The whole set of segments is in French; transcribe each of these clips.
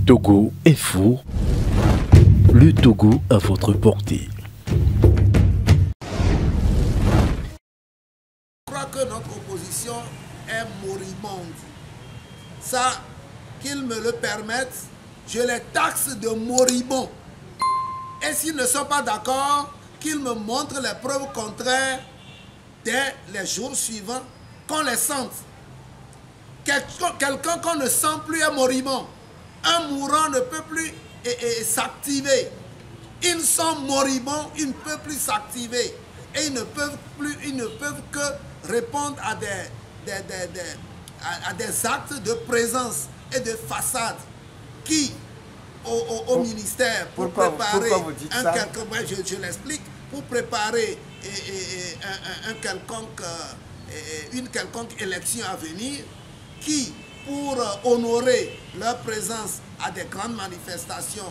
Togo est fou. Le Togo à votre portée. Je crois que notre opposition est moribonde. Ça, qu'ils me le permettent, je les taxe de moribonds. Et s'ils ne sont pas d'accord, qu'ils me montrent les preuves contraires dès les jours suivants, qu'on les sente. Quelqu'un qu'on ne sent plus est moribond. Un mourant ne peut plus s'activer. Ils sont moribonds, ils ne peuvent plus s'activer. Et ils ne peuvent que répondre à des actes de présence et de façade qui, au ministère, pour préparer un quelconque, je l'explique, pour préparer une quelconque élection à venir, qui, pour honorer leur présence à des grandes manifestations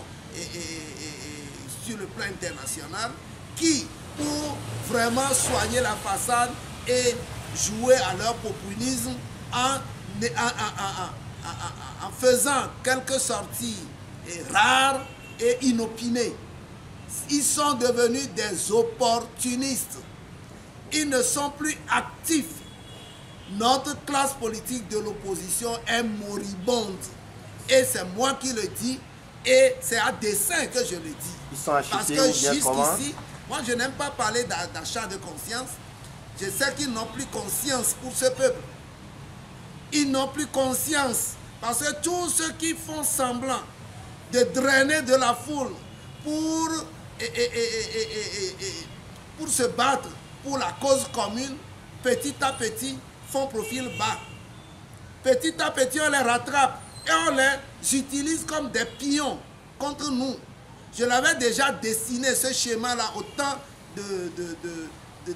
sur le plan international, qui, pour vraiment soigner la façade et jouer à leur populisme en faisant quelques sorties rares et inopinées. Ils sont devenus des opportunistes. Ils ne sont plus actifs. Notre classe politique de l'opposition est moribonde. Et c'est moi qui le dis. Et c'est à dessein que je le dis. Ils sont achetés. Parce que jusqu'ici, moi je n'aime pas parler d'achat de conscience. Je sais qu'ils n'ont plus conscience pour ce peuple. Ils n'ont plus conscience. Parce que tous ceux qui font semblant de drainer de la foule pour se battre pour la cause commune, petit à petit, font profil bas. Petit à petit, on les rattrape et on les utilise comme des pions contre nous. Je l'avais déjà dessiné, ce schéma-là, au temps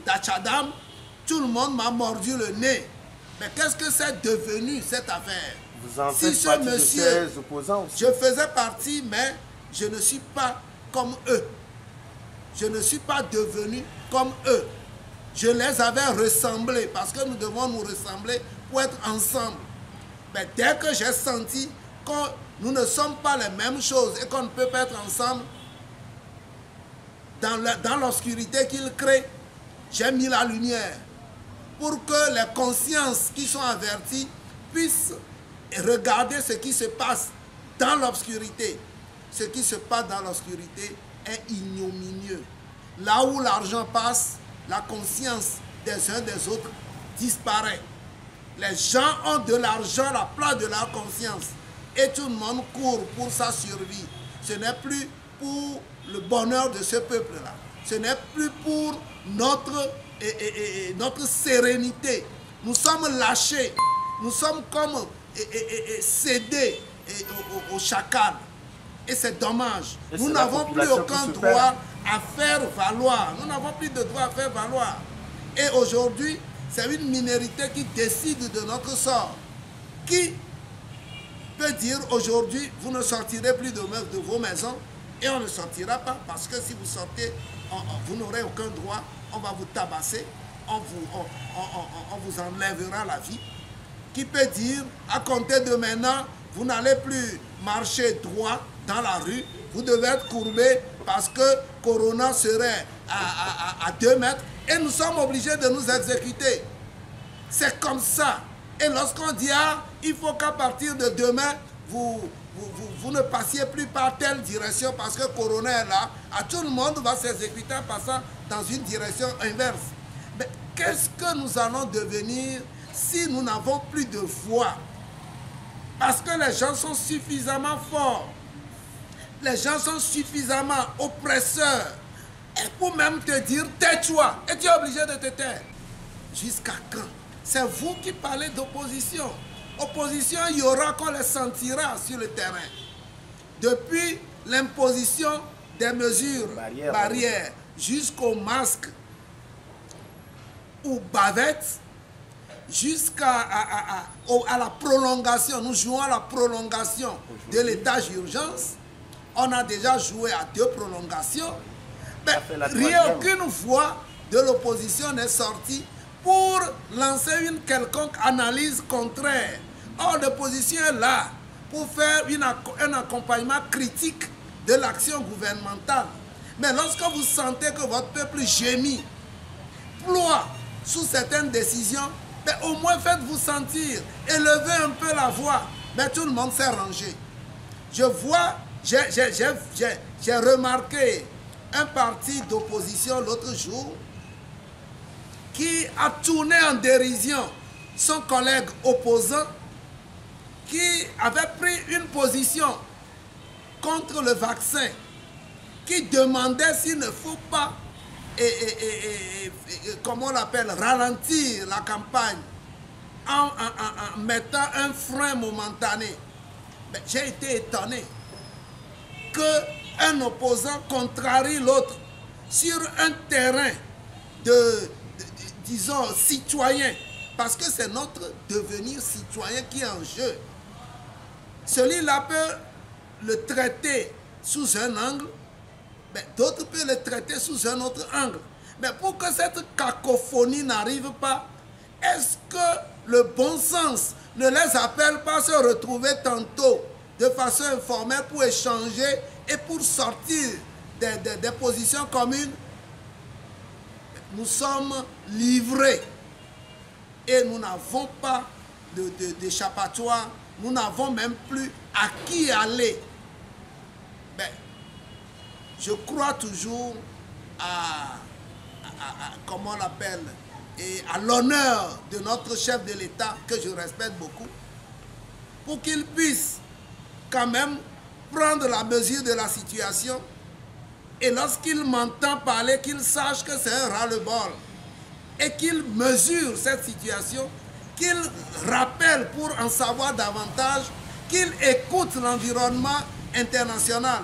d'Achadam. Tout le monde m'a mordu le nez. Mais qu'est-ce que c'est devenu, cette affaire? Vous en faites partie de ces opposants aussi. Je faisais partie, mais je ne suis pas comme eux. Je ne suis pas devenu comme eux. Je les avais ressemblés, parce que nous devons nous ressembler pour être ensemble. Mais dès que j'ai senti que nous ne sommes pas les mêmes choses et qu'on ne peut pas être ensemble, dans l'obscurité qu'ils créent, j'ai mis la lumière pour que les consciences qui sont averties puissent regarder ce qui se passe dans l'obscurité. Ce qui se passe dans l'obscurité est ignominieux. Là où l'argent passe, la conscience des uns des autres disparaît. Les gens ont de l'argent à la place de leur conscience. Et tout le monde court pour sa survie. Ce n'est plus pour le bonheur de ce peuple-là. Ce n'est plus pour notre sérénité. Nous sommes lâchés. Nous sommes comme cédés au chacal. Et c'est dommage. Nous n'avons plus aucun droit à faire valoir. Nous n'avons plus de droit à faire valoir. Et aujourd'hui, c'est une minorité qui décide de notre sort. Qui peut dire aujourd'hui, vous ne sortirez plus de vos maisons et on ne sortira pas parce que si vous sortez, vous n'aurez aucun droit, on va vous tabasser, on vous enlèvera la vie. Qui peut dire, à compter de maintenant, vous n'allez plus marcher droit dans la rue, vous devez être courbé parce que Corona serait à 2 mètres et nous sommes obligés de nous exécuter. C'est comme ça. Et lorsqu'on dit, ah, il faut qu'à partir de demain, vous ne passiez plus par telle direction parce que Corona est là, tout le monde va s'exécuter en passant dans une direction inverse. Mais qu'est-ce que nous allons devenir si nous n'avons plus de voix? Parce que les gens sont suffisamment forts. Les gens sont suffisamment oppresseurs. Et pour même te dire, tais-toi. Et tu es obligé de te taire. Jusqu'à quand? C'est vous qui parlez d'opposition. Opposition, il y aura qu'on les sentira sur le terrain. Depuis l'imposition des mesures barrières jusqu'au masque ou bavette, jusqu'à la prolongation. Nous jouons à la prolongation de l'état d'urgence. On a déjà joué à 2 prolongations. Mais rien, aucune voix de l'opposition n'est sortie pour lancer une quelconque analyse contraire. Or, l'opposition est là pour faire un accompagnement critique de l'action gouvernementale. Mais lorsque vous sentez que votre peuple gémit, ploie sous certaines décisions, mais au moins faites-vous sentir, élevez un peu la voix. Mais tout le monde s'est rangé. Je vois, j'ai remarqué un parti d'opposition l'autre jour qui a tourné en dérision son collègue opposant qui avait pris une position contre le vaccin, qui demandait s'il ne faut pas, comment on l'appelle, ralentir la campagne en mettant un frein momentané. J'ai été étonné qu'un opposant contrarie l'autre sur un terrain disons, citoyen, parce que c'est notre devenir citoyen qui est en jeu. Celui-là peut le traiter sous un angle, mais d'autres peuvent le traiter sous un autre angle. Mais pour que cette cacophonie n'arrive pas, est-ce que le bon sens ne les appelle pas à se retrouver tantôt de façon informelle pour échanger et pour sortir des positions communes? Nous sommes livrés et nous n'avons pas d'échappatoire, nous n'avons même plus à qui aller. Mais je crois toujours comment on l'appelle, et à l'honneur de notre chef de l'État, que je respecte beaucoup, pour qu'il puisse quand même prendre la mesure de la situation. Et lorsqu'il m'entend parler, qu'il sache que c'est un ras-le-bol. Et qu'il mesure cette situation, qu'il rappelle pour en savoir davantage, qu'il écoute l'environnement international.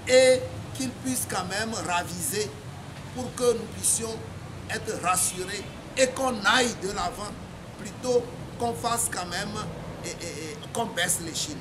Et qu'il puisse quand même raviser pour que nous puissions être rassurés et qu'on aille de l'avant plutôt qu'on fasse quand même, qu'on baisse les chines.